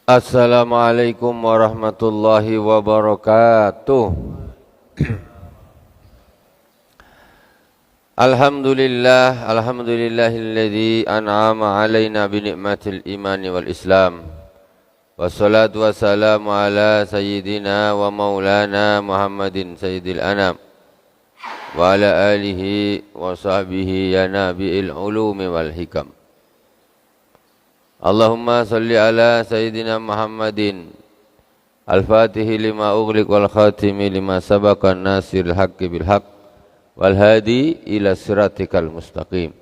Assalamualaikum warahmatullahi wabarakatuh. Alhamdulillahilladzi an'ama alaina bi ni'matil imani wal islam. Wassalatu wassalamu ala sayyidina wa maulana Muhammadin sayyidil anam wa ala alihi wa sahbihi ya nabi'il ulumi wal hikam. Allahumma salli ala Sayyidina Muhammadin al-fatihi lima ughliq wal khatimi lima sabaqa nasiril haqqi bil haqq wal hadi ila siratikal mustaqim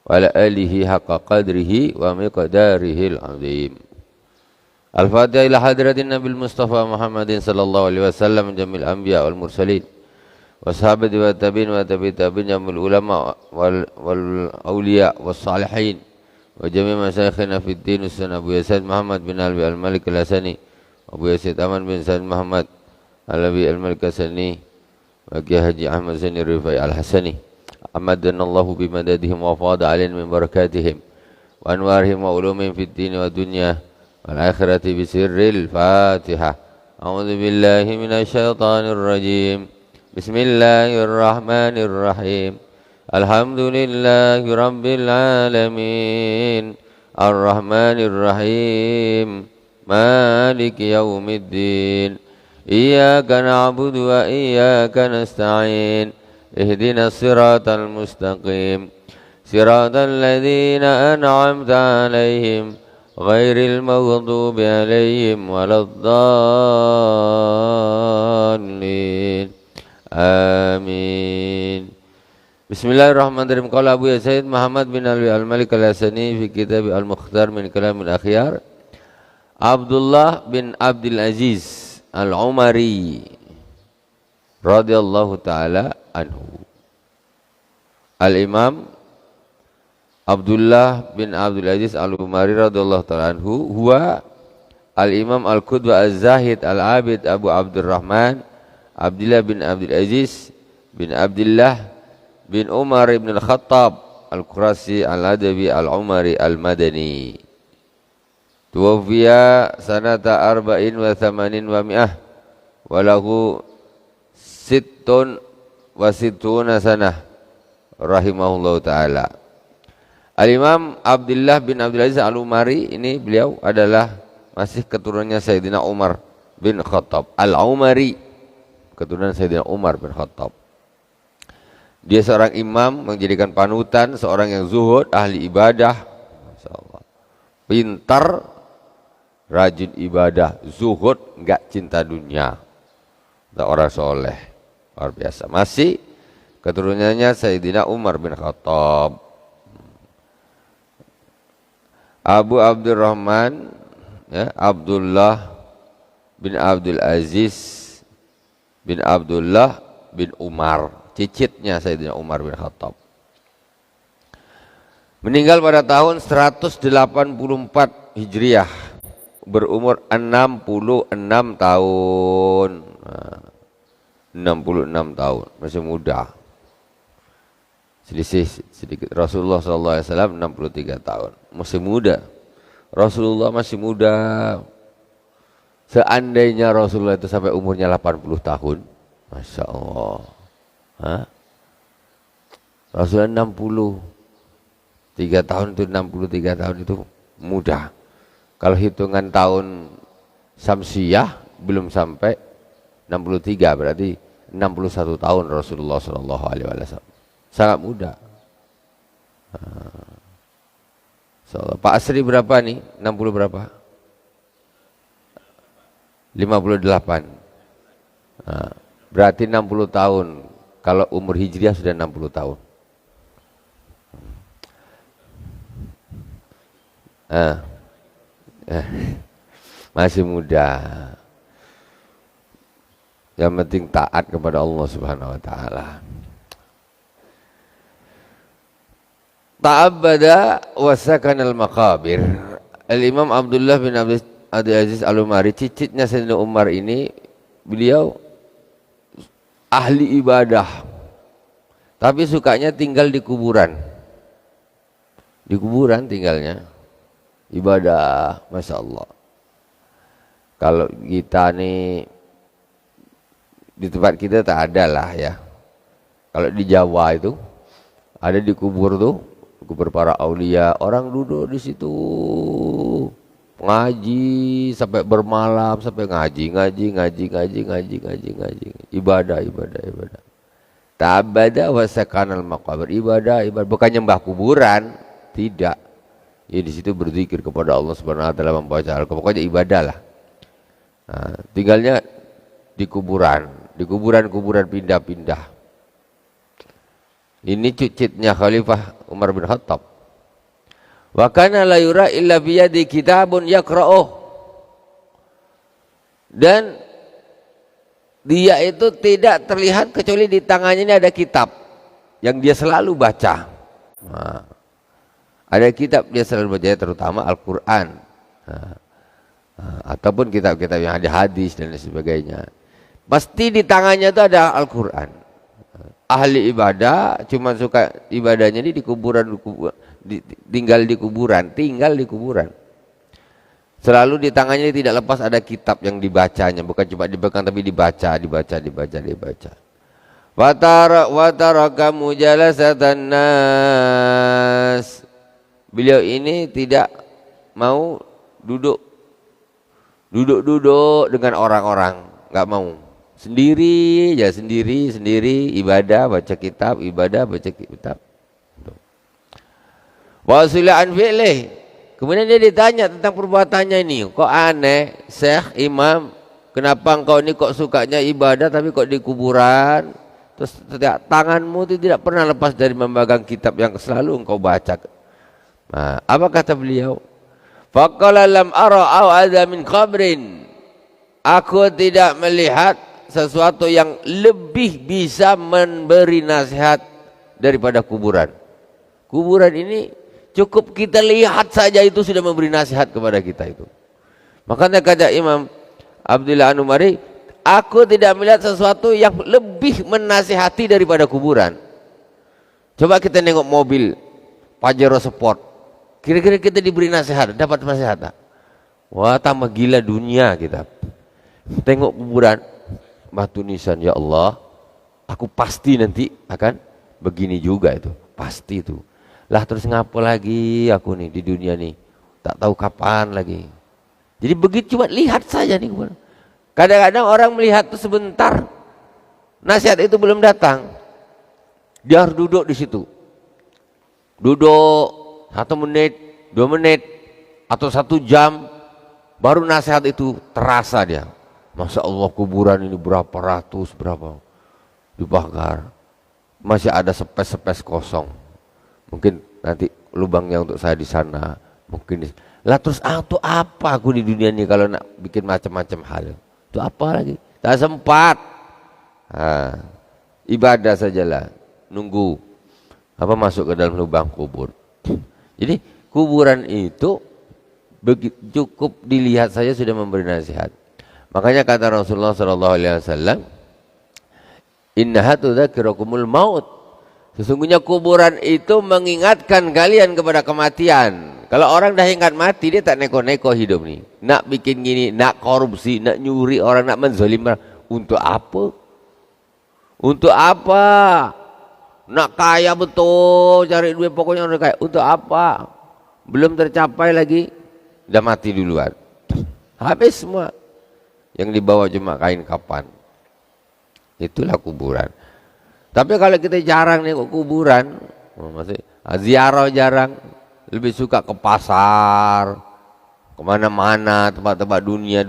wa ala alihi haqqa qadrihi wa miqdarihil azim. Al-Fatiha ila hadratin Nabil Mustafa Muhammadin sallallahu alaihi wasallam jamil anbiya wal mursalin wa sahabati wa tabi'in wa tabi'in jamil ulama wal awliya was salihin wa jami' masyayikhina fid din Ustaz Abu Yazid Muhammad bin Alwi Al-Malik Al-Hasani, Abu Yazid Aman bin Said Muhammad Alawi Al-Malik Al-Hasani, wa Kiai Haji Ahmad Zani Rifai Al-Hasani. Amaddanallahu bimadadihim wa fada alaina min barakatihim wa anwarihim wa ulumihim fid din wa dunya wal akhirati bi sirril Fatihah. A'udzu billahi minasy syaithanir rajim. Bismillahirrahmanirrahim. Alhamdulillahi Rabbil Alamin Ar-Rahmanir Rahim Maliki Yawmiddin Iyyaka na'budu wa iyyaka nasta'in Ihdinas siratal mustaqim Siratal ladzina an'amta 'alaihim ghairil maghdubi 'alaihim waladdallin. Amin. Bismillahirrahmanirrahim. Qala Abu Yazid Muhammad bin Alwi Al-Malik Al-Hasani fi kitab Al-Mukhtar min Kalamil Akhyar. Abdullah bin Abdul Aziz Al-Umari radhiyallahu taala anhu. Al-Imam Abdullah bin Abdul Aziz Al-Umari radhiyallahu taala anhu huwa Al-Imam Al-Qudwa Az-Zahid Al-Abid Abu Abdurrahman Abdullah bin Abdul Aziz bin Abdullah bin Umar ibn al-Khattab al-Qurasi al-Adawi al-Umari al-Madani. Tuwafiya sanata arba'in wa thamanin wa mi'ah walahu sittun wa sittuna sanah rahimahullahu ta'ala. Al-Imam Abdullah bin Abdul Aziz al-Umari ini beliau adalah masih keturunannya Sayyidina Umar bin Khattab al-Umari, keturunan Sayyidina Umar bin Khattab. Dia seorang imam, menjadikan panutan, seorang yang zuhud, ahli ibadah, masyaallah, pintar, rajin ibadah, zuhud, enggak cinta dunia, orang soleh, luar biasa. Masih keturunannya Sayyidina Umar bin Khattab. Abu Abdurrahman, ya, Abdullah bin Abdul Aziz bin Abdullah bin Umar, cicitnya Sayyidina Umar bin Khattab. Meninggal pada tahun 184 Hijriah, berumur 66 tahun. 66 tahun, masih muda. Selisih sedikit Rasulullah SAW 63 tahun, masih muda. Rasulullah masih muda. Seandainya Rasulullah itu sampai umurnya 80 tahun, Masya Allah. Rasulullah 63 tahun itu, 63 tahun itu mudah. Kalau hitungan tahun Samsiyah belum sampai 63, berarti 61 tahun Rasulullah SAW. Sangat muda. Pak Asri berapa nih? 60 berapa? 58. Berarti 60 tahun. Kalau umur hijriah sudah 60 tahun. Masih muda. Yang penting taat kepada Allah Subhanahu wa taala. Ta'abbada wa sakanal maqabir. Al-Imam Abdullah bin Abdul Aziz Al-Umari, cicitnya Sayyidina Umar ini, beliau ahli ibadah, tapi sukanya tinggal di kuburan. Di kuburan tinggalnya, ibadah, Masya Allah. Kalau kita nih di tempat kita tak ada lah ya. Kalau di Jawa itu ada di kubur tuh, kubur para aulia, orang duduk di situ ngaji sampai bermalam, sampai ngaji, ibadah. Ta'abbada wa sakanal maqabir, ibadah, bukan nyembah kuburan, tidak. Ya di situ berzikir kepada Allah Subhanahu wa taala, membaca Al-Qur'an, pokoknya ibadah lah. Nah, tinggalnya di kuburan pindah-pindah. Ini cucitnya Khalifah Umar bin Khattab. Wa kana la yura illa biyadi kitabun yaqra'uh. Dan dia itu tidak terlihat kecuali di tangannya ini ada kitab yang dia selalu baca. Nah, ada kitab dia selalu baca, terutama Al-Quran. Ataupun kitab-kitab yang ada hadis dan sebagainya. Pasti di tangannya itu ada Al-Quran. Ahli ibadah cuma suka ibadahnya ini di kuburan, tinggal di kuburan. Selalu di tangannya tidak lepas ada kitab yang dibacanya, bukan cuma dipegang tapi dibaca. Wa taraka mujalasatan nas. Beliau ini tidak mau duduk dengan orang-orang, nggak mau. Sendiri ibadah, baca kitab. Wasila an fi'lih. Kemudian dia ditanya tentang perbuatannya ini. Kok aneh, Syekh, Imam, kenapa engkau ini kok sukanya ibadah tapi kok di kuburan? Terus tanganmu itu tidak pernah lepas dari memegang kitab yang selalu engkau baca. Nah, apa kata beliau? Faqala lam ara aw adza min qabrin. Aku tidak melihat sesuatu yang lebih bisa memberi nasihat daripada kuburan. Kuburan ini cukup kita lihat saja itu sudah memberi nasihat kepada kita itu. Makanya kata Imam Abdullah An-Numari, aku tidak melihat sesuatu yang lebih menasihati daripada kuburan. Coba kita nengok mobil Pajero Sport, kira-kira kita diberi nasihat, dapat nasihat tak? Wah, tambah gila dunia kita. Tengok kuburan, batu nisan, ya Allah, aku pasti nanti akan begini juga itu, pasti itu. Lah terus ngapo lagi aku nih di dunia nih, tak tahu kapan lagi. Jadi begitu, cuma lihat saja nih. Kadang-kadang orang melihat itu sebentar, nasihat itu belum datang, dia harus duduk di situ, duduk 1 menit, 2 menit, atau 1 jam, baru nasihat itu terasa dia. Masya Allah, kuburan ini berapa ratus, berapa dibakar, masih ada spes kosong. Mungkin nanti lubangnya untuk saya di sana, mungkin. Lah terus itu apa aku di dunia ini kalau nak bikin macam-macam hal? Itu apa lagi? Tak sempat. Ibadah sajalah, nunggu apa masuk ke dalam lubang kubur. Jadi kuburan itu cukup dilihat saja sudah memberi nasihat. Makanya kata Rasulullah SAW, innaha tudzakirukumul maut. Sesungguhnya kuburan itu mengingatkan kalian kepada kematian. Kalau orang dah ingat mati, dia tak neko-neko hidup nih. Nak bikin gini, nak korupsi, nak nyuri orang, nak menzalim orang. Untuk apa? Untuk apa? Nak kaya betul, cari duit, pokoknya orang kaya. Untuk apa? Belum tercapai lagi, dah mati duluan. Habis semua. Yang dibawa cuma kain kapan. Itulah kuburan. Tapi kalau kita jarang nih kuburan, masih ziarah jarang, lebih suka ke pasar, kemana-mana, tempat-tempat dunia,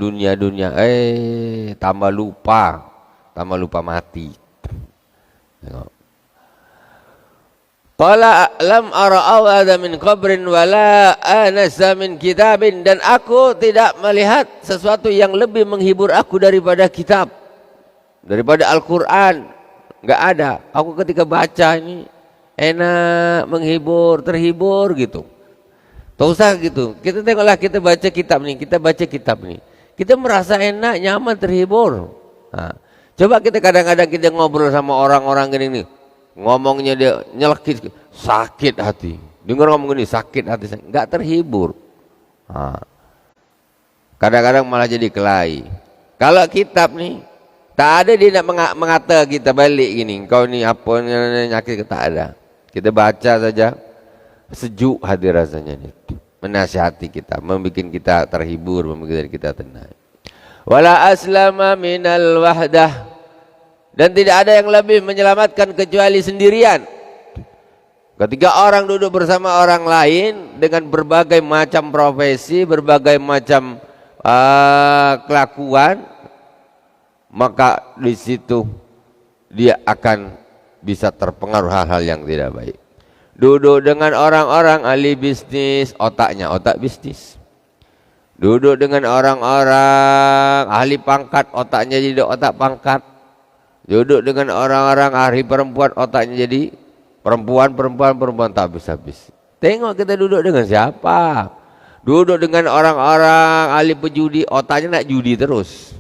tambah lupa mati. Qala lam ara awada min qabrin wala anasa min kitabin, dan aku tidak melihat sesuatu yang lebih menghibur aku daripada kitab, daripada Al-Quran. Enggak ada. Aku ketika baca ini enak, menghibur, terhibur gitu. Tak usah gitu. Kita tengoklah, kita baca kitab nih. Kita merasa enak, nyaman, terhibur. Nah, coba kita kadang-kadang kita ngobrol sama orang-orang gini nih. Ngomongnya dia nyelekit, sakit hati. Dengar ngomong gini, sakit hati, enggak terhibur. Nah, Kadang-kadang malah jadi kelahi. Kalau kitab nih, tak ada dia nak mengata kita balik gini. Kau ni apa nyakit, tak ada. Kita baca saja, sejuk hati rasanya nih. Menasihati kita, membuat kita terhibur, membuat kita tenang. Wala aslama minal wahdah. Dan tidak ada yang lebih menyelamatkan kecuali sendirian. Ketika orang duduk bersama orang lain dengan berbagai macam profesi, berbagai macam kelakuan, maka di situ dia akan bisa terpengaruh hal-hal yang tidak baik. Duduk dengan orang-orang ahli bisnis, otaknya otak bisnis. Duduk dengan orang-orang ahli pangkat, otaknya jadi otak pangkat. Duduk dengan orang-orang ahli perempuan, otaknya jadi perempuan tak habis-habis. Tengok kita duduk dengan siapa. Duduk dengan orang-orang ahli pejudi, otaknya nak judi terus.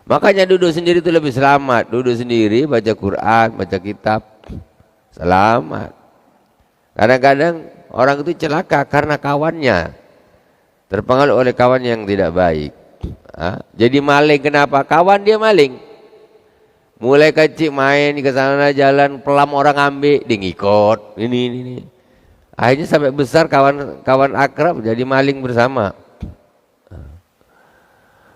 Makanya duduk sendiri itu lebih selamat. Duduk sendiri, baca Quran, baca kitab, selamat. Kadang-kadang orang itu celaka karena kawannya terpengaruh oleh kawan yang tidak baik. Jadi maling, kenapa? Kawan dia maling. Mulai kecil main ke sana jalan, pelam orang ambil, dia ngikut. Ini. Akhirnya sampai besar kawan akrab jadi maling bersama.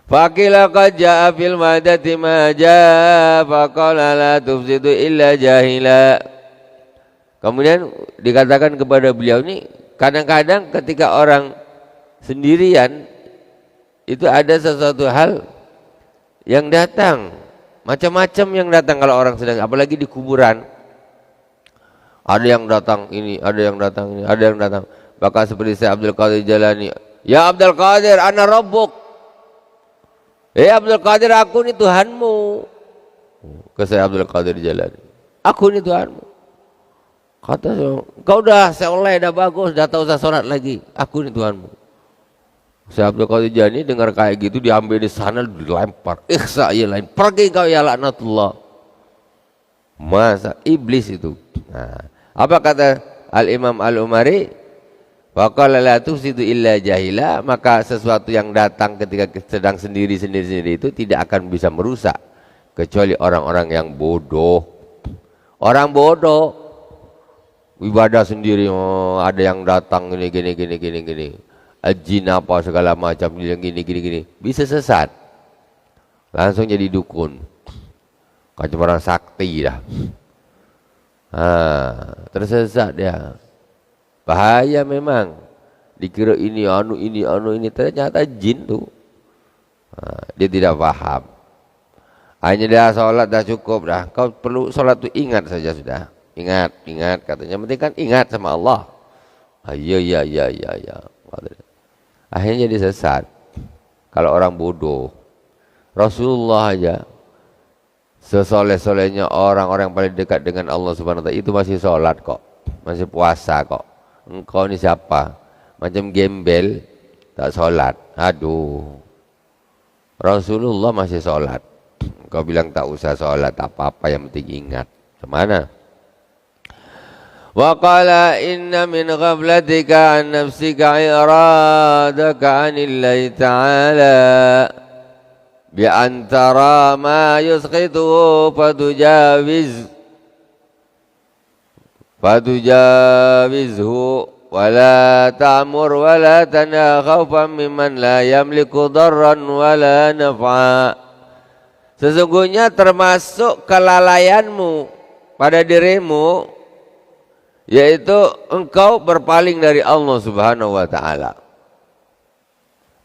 Faqila qad jaa fil madati ma jaa faqala la tufsidu illa jahila. Kemudian dikatakan kepada beliau ini, kadang-kadang ketika orang sendirian itu ada sesuatu hal yang datang, macam-macam yang datang kalau orang sedang, apalagi di kuburan. Ada yang datang ini, ada yang datang ini, ada yang datang. Bahkan seperti Syekh Abdul Qadir Jalani, ya Abdul Qadir, ana rabbuk. Abdul Qadir, aku ni Tuhanmu. Ke Syekh Abdul Qadir Jalani, aku ni Tuhanmu. Kata, kau dah soleh, dah bagus, dah tak usah sholat lagi. Aku ni Tuhanmu. Syekh Abdul Qadir Jalani dengar kayak gitu, diambil di sana, dilempar. Ikhsa ya lain, pergi kau ya laknatullah. Masa iblis itu. Nah, apa kata Al-Imam Al-Umari? Waqala la tufsidu illa jahila. Maka sesuatu yang datang ketika sedang sendiri itu tidak akan bisa merusak kecuali orang-orang yang bodoh. Orang bodoh ibadah sendiri, ada yang datang gini. Jin apa segala macam yang gini. Bisa sesat. Langsung jadi dukun. Macam orang sakti dah. Tersesat dia. Bahaya memang. Dikira ini, ini. Ternyata jin tu. Dia tidak paham. Hanya dah solat dah cukup dah. Kau perlu solat tu ingat saja sudah. Ingat katanya. Yang penting kan ingat sama Allah. Ya. Akhirnya jadi sesat. Kalau orang bodoh. Rasulullah aja, sesoleh-solehnya orang-orang yang paling dekat dengan Allah Subhanahu wa taala itu masih sholat kok, masih puasa kok. Engkau ni siapa? Macam gembel tak sholat. Aduh, Rasulullah masih sholat. Engkau bilang tak usah sholat, tak apa-apa, yang penting ingat. Kemana? Wa qala inna min ghaflatika an nafsika iradaka anillahi ta'ala bi antara ma yusqitu fatujawizhu wala ta'mur wala tanha khaufan mimman la yamliku darran wala naf'a. Sesungguhnya termasuk kelalaianmu pada dirimu, yaitu engkau berpaling dari Allah Subhanahu wa taala.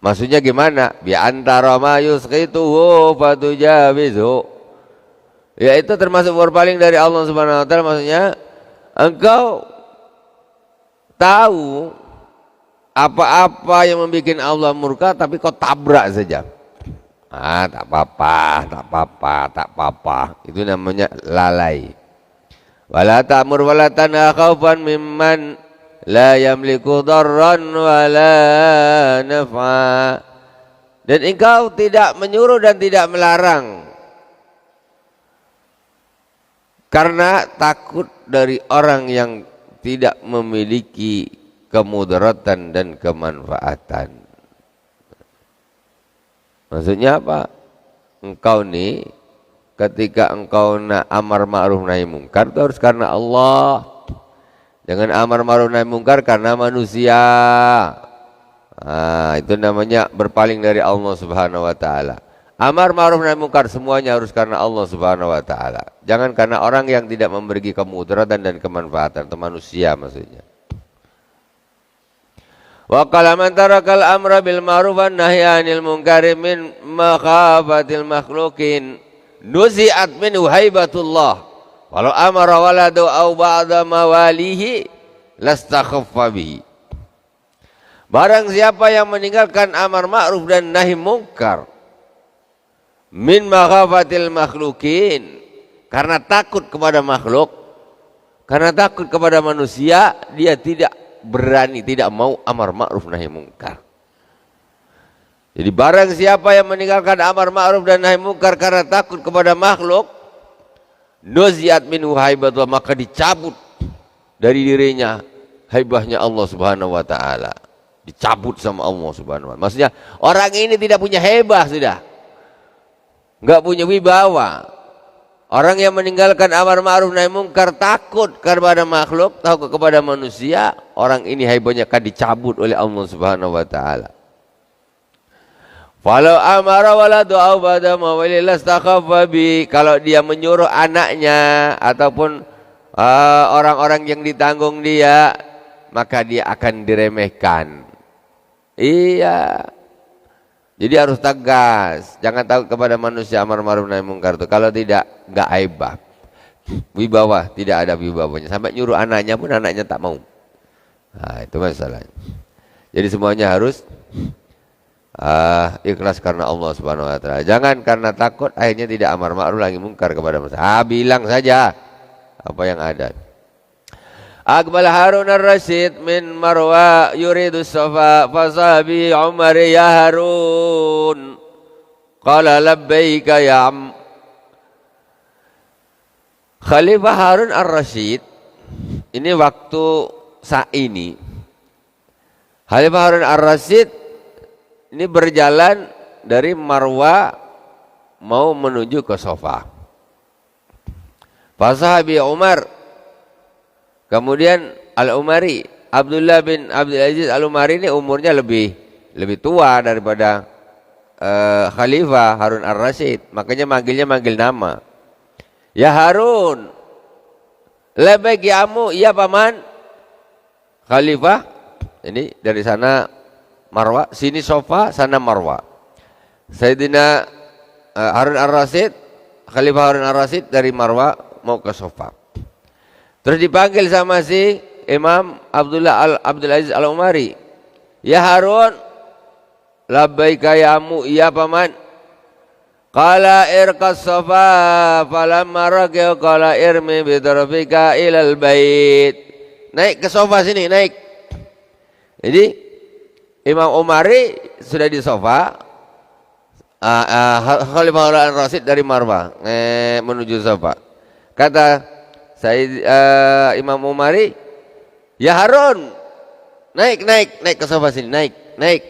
Maksudnya gimana? Bi antara ma yusqituhu fatujawizhu. Yaitu termasuk berpaling dari Allah Subhanahu wa taala, maksudnya engkau tahu apa-apa yang membuat Allah murka tapi kau tabrak saja. Tak apa. Itu namanya lalai. Wala ta'mur wala tanha khaufan mimman la yamliku darran wala naf'a. Dan engkau tidak menyuruh dan tidak melarang karena takut dari orang yang tidak memiliki kemudaratan dan kemanfaatan. Maksudnya apa? Engkau nih ketika engkau nak amar ma'ruf nahi mungkar itu harus karena Allah. Jangan amar ma'ruf nahi mungkar karena manusia. Itu namanya berpaling dari Allah Subhanahu wa taala. Amar ma'ruf nahi mungkar semuanya harus karena Allah Subhanahu wa taala. Jangan karena orang yang tidak memberi kemudaratan dan kemanfaatan atau manusia maksudnya. Wa qala man tarakal amra bil ma'ruf wan nahyi 'anil munkari min makhafatil makhluqin nuzi'at minhu haibatullah walau amara waladu aw ba'da mawalihi lastakhaffa bihi. Barang siapa yang meninggalkan amar ma'ruf dan nahi munkar min makhafatil makhluqin karena takut kepada makhluk, karena takut kepada manusia, dia tidak berani, tidak mau amar ma'ruf nahi mungkar. Jadi barang siapa yang meninggalkan amar ma'ruf dan nahi mungkar karena takut kepada makhluk, nuziat minhu haibatullah, maka dicabut dari dirinya haibahnya Allah Subhanahu wa taala. Dicabut sama Allah Subhanahu wa taala. Maksudnya orang ini tidak punya haibah sudah. Enggak punya wibawa. Orang yang meninggalkan amar ma'ruf nahi mungkar takut kepada makhluk, takut kepada manusia, orang ini haibahnya akan dicabut oleh Allah Subhanahu wa taala. Falau amara waladu aw bada mawali lastakhaffa bi, kalau dia menyuruh anaknya ataupun orang-orang yang ditanggung dia, maka dia akan diremehkan. Iya. Jadi harus tegas, jangan takut kepada manusia amar ma'ruf nahi mungkar itu. Kalau tidak, enggak aibah. Wibawa, tidak ada wibawanya. Sampai nyuruh anaknya pun anaknya tak mau. Nah, itu masalahnya. Jadi semuanya harus ikhlas karena Allah Subhanahu wa taala. Jangan karena takut akhirnya tidak amar ma'ruf nahi mungkar kepada manusia. Bilang saja apa yang ada. Aqbal Harun ar-Rasyid min Marwa yuridu safa fasabi Umar ya Harun qala labbaika ya am. Khalifah Harun ar-Rasyid ini waktu saat ini Khalifah Harun ar-Rasyid ini berjalan dari Marwa mau menuju ke Safa. Fasahabi Umar, kemudian Al-Umari, Abdullah bin Abdul Aziz Al-Umari ini umurnya lebih tua daripada Khalifah Harun ar-Rasyid. Makanya manggil nama. Ya Harun, labbaik ya amu, iya paman. Khalifah, ini dari sana Marwa, sini Safa, sana Marwa. Sayyidina Harun ar-Rasyid, Khalifah Harun ar-Rasyid dari Marwa mau ke Safa. Terus dipanggil sama si Imam Abdul Aziz Al-Umari. Ya Harun, labbaika ya amu, iya paman. Qala irqas Safa falamma raqiya qala irmi bidarfika ilal bait. Naik ke Safa sini, naik. Jadi Imam Umari sudah di Safa, Khalifah Harun ar-Rasyid dari Marwa menuju Safa. Kata Imam Umari, ya Harun, naik ke Safa sini, naik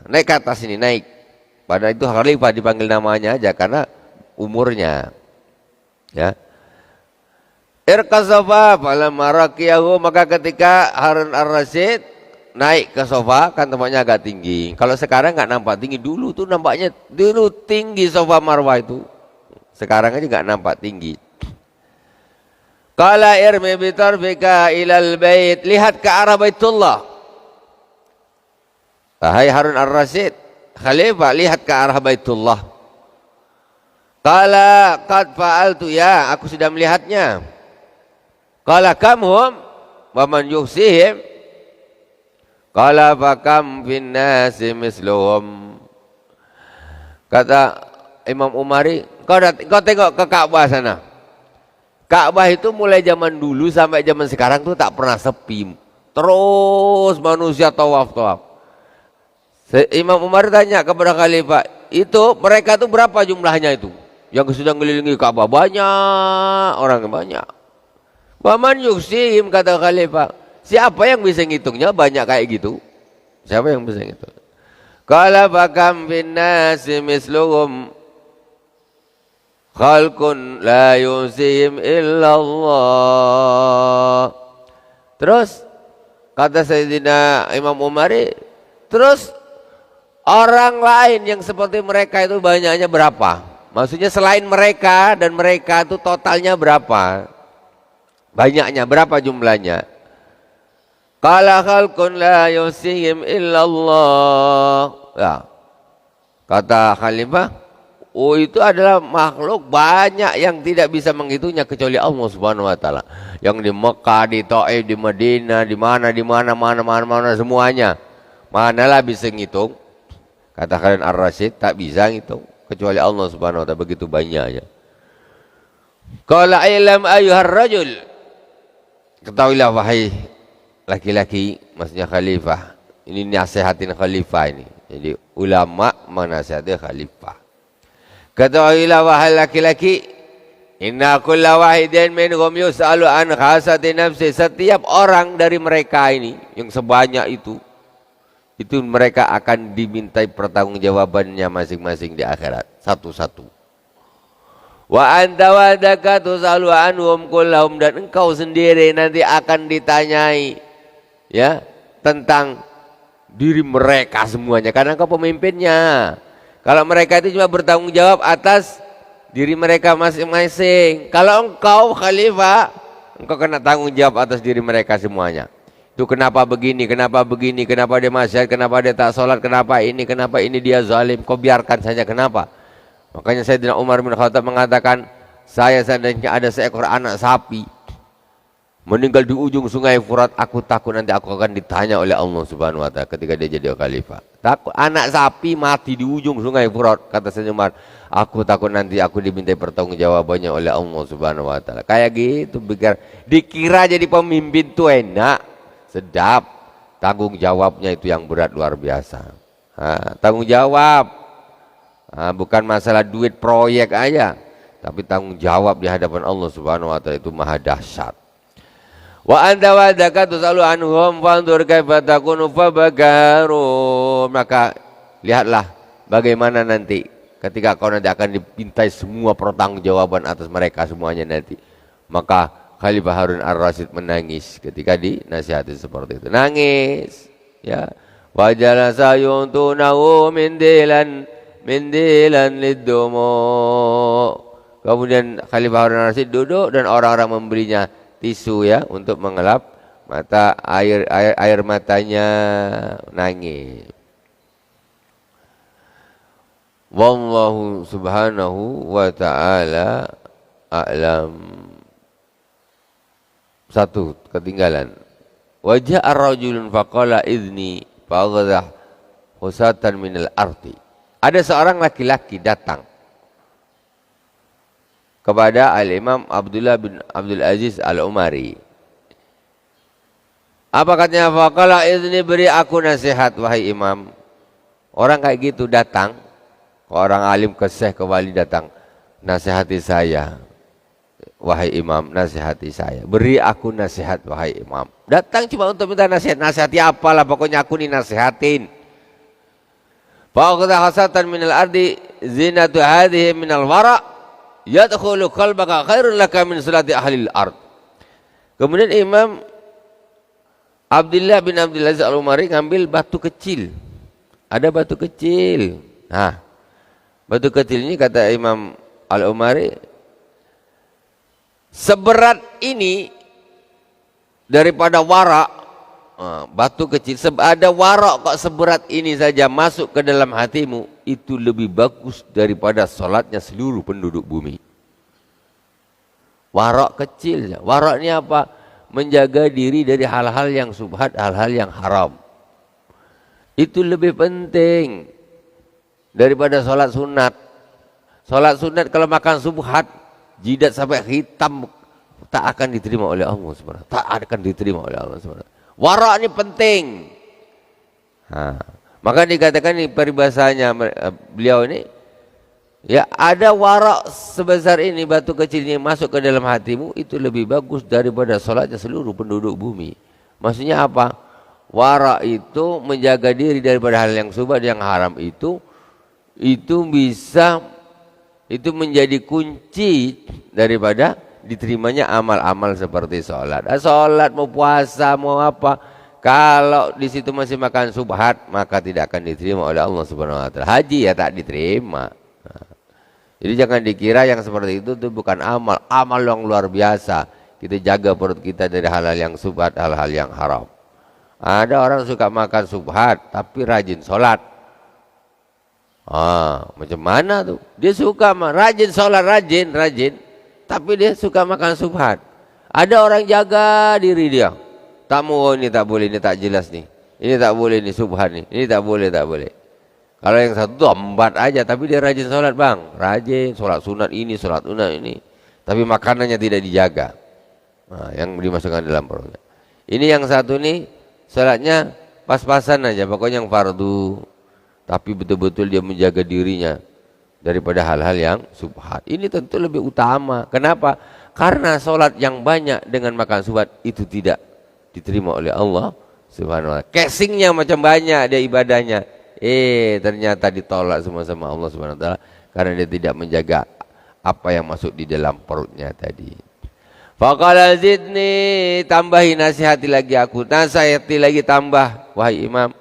ke atas sini, naik. Padahal itu Khalifah dipanggil namanya aja karena umurnya. Ya. Irqas Safa falamma raqiyahu, maka ketika Harun ar-Rasyid naik ke Safa, kan tempatnya agak tinggi. Kalau sekarang nggak nampak tinggi, dulu tuh nampaknya dulu tinggi Safa Marwah itu. Sekarang aja nggak nampak tinggi. Qala irmi bitarfika ilal bait, lihat ke arah Baitullah. Hai Harun ar-Rasyid, Khalifah, lihat ke arah Baitullah. Qala qad fa'altu, ya aku sudah melihatnya. Qala kam hum wa man yuhsihim. Qala fa kam fin nasi misluhum. Kata Imam Umari, kau tengok ke Ka'bah sana. Ka'bah itu mulai zaman dulu sampai zaman sekarang tuh tak pernah sepi. Terus manusia tawaf. Imam Umar tanya kepada Khalifah, itu mereka tuh berapa jumlahnya itu? Yang sudah mengelilingi Ka'bah banyak, orang banyak. Waman yuksihim, kata Khalifah. Siapa yang bisa ngitungnya banyak kayak gitu? Siapa yang bisa ngitung? Qala fakam fin nasi misluhum khalqun la yusihim illallah. Terus kata Sayyidina Imam Umari, terus orang lain yang seperti mereka itu banyaknya berapa? Maksudnya selain mereka dan mereka itu totalnya berapa? Banyaknya berapa jumlahnya? Qala khalqun la yusihim illallah. Ya. Kata khalifah, oh itu adalah makhluk banyak yang tidak bisa menghitungnya kecuali Allah Subhanahu wa taala. Yang di Mekah, di Taif, di Madinah, di mana semuanya. Manalah bisa ngitung? Kata Khalid Ar-Rasyid, tak bisa ngitung kecuali Allah Subhanahu wa taala, begitu banyaknya. Qala ilam ayyuhar rajul. Ketahuilah wahai laki-laki, maksudnya khalifah. Ini nasihatin khalifah ini. Jadi ulama menasihati khalifah. Ketahuilah wahai laki-laki, inna kulla wahidin minhum yus'alu an khasati nafsi. Setiap orang dari mereka ini yang sebanyak itu mereka akan dimintai pertanggungjawabannya masing-masing di akhirat satu-satu. Wa anta wadaka tus'alu anhum kullahum, dan engkau sendiri nanti akan ditanyai ya tentang diri mereka semuanya karena engkau pemimpinnya. Kalau mereka itu cuma bertanggung jawab atas diri mereka masing-masing. Kalau engkau khalifah, engkau kena tanggung jawab atas diri mereka semuanya. Itu kenapa begini, kenapa dia maksiat, kenapa dia tak sholat, kenapa ini dia zalim. Kau biarkan saja, kenapa? Makanya Sayyidina Umar bin Khattab mengatakan, saya seandainya ada seekor anak sapi meninggal di ujung sungai Furat, aku takut nanti aku akan ditanya oleh Allah Subhanahu wa taala ketika dia jadi khalifah. Takut anak sapi mati di ujung sungai Furat, kata Sayyidina Umar, aku takut nanti aku dimintai pertanggungjawabannya oleh Allah Subhanahu wa taala. Kayak gitu, dikira jadi pemimpin tuh enak, sedap, tanggung jawabnya itu yang berat luar biasa. Tanggung jawab, bukan masalah duit proyek aja, tapi tanggung jawab di hadapan Allah Subhanahu wa taala itu maha dahsyat. Wa anta wadaka tusalu anhum fanzur kaifa takunu fabagaru. Maka lihatlah bagaimana nanti ketika kau nanti akan dipintai semua pertanggungjawaban atas mereka semuanya nanti. Maka Khalifah Harun Ar-Rasyid menangis ketika dinasihati seperti itu. Nangis, ya. Wa jalasa yuntunahu mindilan lidumu. Kemudian Khalifah Harun Ar-Rasyid duduk dan orang-orang membelinya tisu ya untuk mengelap mata air matanya, nangis. Wallahu subhanahu wa ta'ala a'lam. Satu ketinggalan. Wajah ar-rajulun faqala idni fa'aghadha husatan minal arti. Ada seorang laki-laki datang kepada Al-Imam Abdullah bin Abdul Aziz Al-Umari. Apa katanya? Faqala idni, beri aku nasihat wahai imam. Orang kayak gitu datang, orang alim ke syekh ke wali datang, nasihati saya wahai imam, nasihati saya. Beri aku nasihat wahai imam. Datang cuma untuk minta nasihat. Nasihati apalah, pokoknya aku nih nasihatin. Faqad hasatan minal ardi zinatu hadhihi minal wara' yadkhulu qalbaka khairun laka min salati ahlil ard. Kemudian Imam Abdullah bin Abdul Aziz Al-Umari ngambil batu kecil. Ada batu kecil. Nah, batu kecil ini kata Imam Al-Umari, seberat ini daripada warak. Batu kecil, ada warak kok seberat ini saja masuk ke dalam hatimu, itu lebih bagus daripada sholatnya seluruh penduduk bumi. Warak kecil. Warak ini apa? Menjaga diri dari hal-hal yang subhat, hal-hal yang haram. Itu lebih penting daripada sholat sunat. Sholat sunat kalau makan subhat, jidat sampai hitam, tak akan diterima oleh Allah SWT. Tak akan diterima oleh Allah SWT. Warak ini penting. Maka dikatakan ini peribahasanya beliau ini, ya, ada warak sebesar ini, batu kecil ini masuk ke dalam hatimu, itu lebih bagus daripada sholatnya seluruh penduduk bumi. Maksudnya apa? Wara itu menjaga diri daripada hal yang subhat, yang haram itu bisa, itu menjadi kunci daripada diterimanya amal-amal seperti sholat. Sholat mau puasa mau apa, kalau di situ masih makan subhat maka tidak akan diterima oleh Allah Subhanahu wa taala. Haji ya tak diterima. Jadi jangan dikira yang seperti itu bukan amal yang luar biasa. Kita jaga perut kita dari hal-hal yang subhat, hal-hal yang haram. Ada orang suka makan subhat tapi rajin sholat. Macam mana tuh? Dia suka rajin sholat, rajin, tapi dia suka makan subhat. Ada orang jaga diri dia. Tak mau, ini tak boleh, ini tak jelas nih. Ini tak boleh, ini subhat nih. Ini tak boleh. Kalau yang satu tuh embat aja, tapi dia rajin sholat bang. Rajin, sholat sunat ini, sholat sunat ini. Tapi makanannya tidak dijaga. Yang dimasukkan dalam perutnya. Ini yang satu nih, sholatnya pas-pasan aja, pokoknya yang fardu. Tapi betul-betul dia menjaga dirinya daripada hal-hal yang subhat. Ini tentu lebih utama. Kenapa? Karena sholat yang banyak dengan makan subhat itu tidak diterima oleh Allah Subhanahu wa taala. Casingnya macam banyak dia ibadahnya. Ternyata ditolak semua sama Allah Subhanahu wa taala karena dia tidak menjaga apa yang masuk di dalam perutnya tadi. Faqala zidni, tambahi, nasihati lagi aku, nasihati lagi, tambah wahai imam.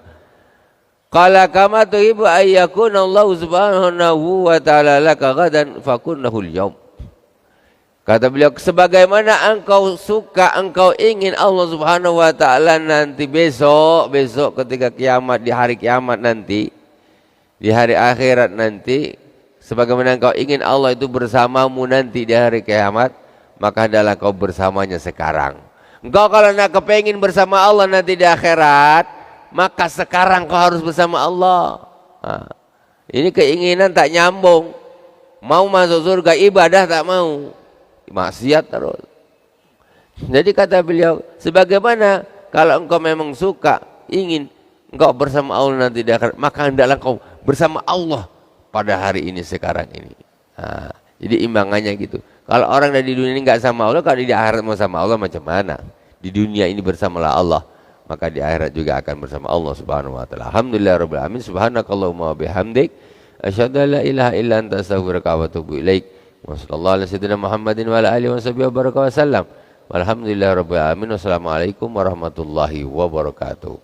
Qala kama tuhibbu ayyakuna Allah Subhanahu wa taala laka ghadan fakunnahu al-yawm. Kata beliau, sebagaimana engkau suka, engkau ingin Allah Subhanahu wa taala nanti besok ketika kiamat, di hari kiamat nanti, di hari akhirat nanti, sebagaimana engkau ingin Allah itu bersamamu nanti di hari kiamat, maka adalah kau bersamanya sekarang. Engkau kalau nak kepengin bersama Allah nanti di akhirat, maka sekarang kau harus bersama Allah. Ini keinginan tak nyambung. Mau masuk surga ibadah tak mau, maksiat terus. Jadi kata beliau, sebagaimana kalau engkau memang suka, ingin engkau bersama Allah nanti di akhirat, maka hendaklah kau bersama Allah pada hari ini, sekarang ini. Jadi imbangannya gitu. Kalau orang dari dunia ini enggak sama Allah, kalau di akhirat mau sama Allah macam mana? Di dunia ini bersamalah Allah, maka di akhirat juga akan bersama Allah Subhanahu wa taala. Alhamdulillahirabbil alamin. Subhanakallahumma wa bihamdik, asyhadu an la ilaha illa anta, astaghfiruka wa atubu ilaik. Wa sallallahu ala sayyidina Muhammadin wa ala alihi washabihi wa baraka wa sallam. Walhamdulillahirabbil alamin. Wassalamualaikum warahmatullahi wabarakatuh.